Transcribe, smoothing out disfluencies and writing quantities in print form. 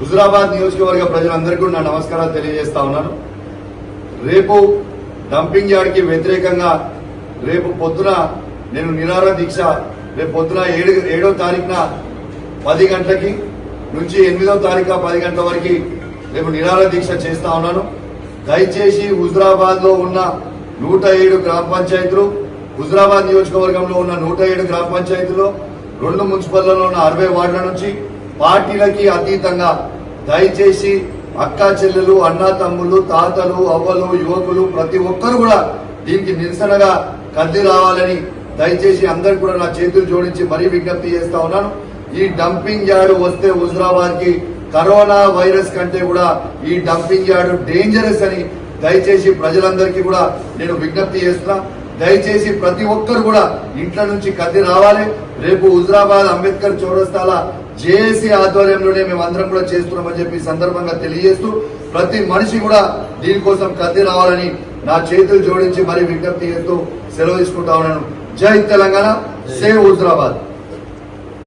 హుజురాబాద్ నియోజకవర్గ ప్రజలందరికీ నా నమస్కారాలు తెలియజేస్తా ఉన్నాను. రేపు డంపింగ్ యార్డ్ కి వ్యతిరేకంగా రేపు పొద్దున నేను నిరాహార దీక్ష రేపు పొద్దున 7వ తారీఖున 10 గంటలకి నుంచి 8వ తారీఖు 10 గంటల వరకు రేపు నిరాహార దీక్ష చేస్తా ఉన్నాను. దయచేసి హుజురాబాద్ లో ఉన్న 107 గ్రామ పంచాయతీలు, హుజురాబాద్ నియోజకవర్గంలో ఉన్న 107 గ్రామ పంచాయతీలో 2 మున్సిపల్లో ఉన్న 60 వార్డుల నుంచి పార్టీలకి అతీతంగా దయచేసి అక్కా చెల్లెలు, అన్నా తమ్ముళ్ళు, తాతలు, అవ్వలు, యువకులు ప్రతి ఒక్కరు కూడా దీనికి నిరసనగా కదిలి రావాలని దయచేసి అందరు కూడా నా చేతులు జోడించి మరీ విజ్ఞప్తి చేస్తా ఉన్నాను. ఈ డంపింగ్ యార్డ్ వస్తే హుజురాబాద్ కి కరోనా వైరస్ కంటే కూడా ఈ డంపింగ్ యార్డ్ డేంజరస్ అని దయచేసి ప్రజలందరికీ కూడా నేను విజ్ఞప్తి చేస్తున్నా. దయచేసి ప్రతి ఒక్కరు కూడా ఇంట్లో నుంచి కదిలి రావాలి. రేపు హుజురాబాద్ అంబేద్కర్ చౌరస్తాల జేఏసీ ఆధ్వర్యంలోనే మేము అందరం కూడా చేస్తున్నామని చెప్పి సందర్భంగా తెలియజేస్తూ ప్రతి మనిషి కూడా దీనికోసం కదిలి రావాలని నా చేతులు జోడించి మరీ విజ్ఞప్తి చేస్తూ సెలవు తీసుకుంటా ఉన్నాను. జై తెలంగాణ, సేవ్ హుజురాబాద్.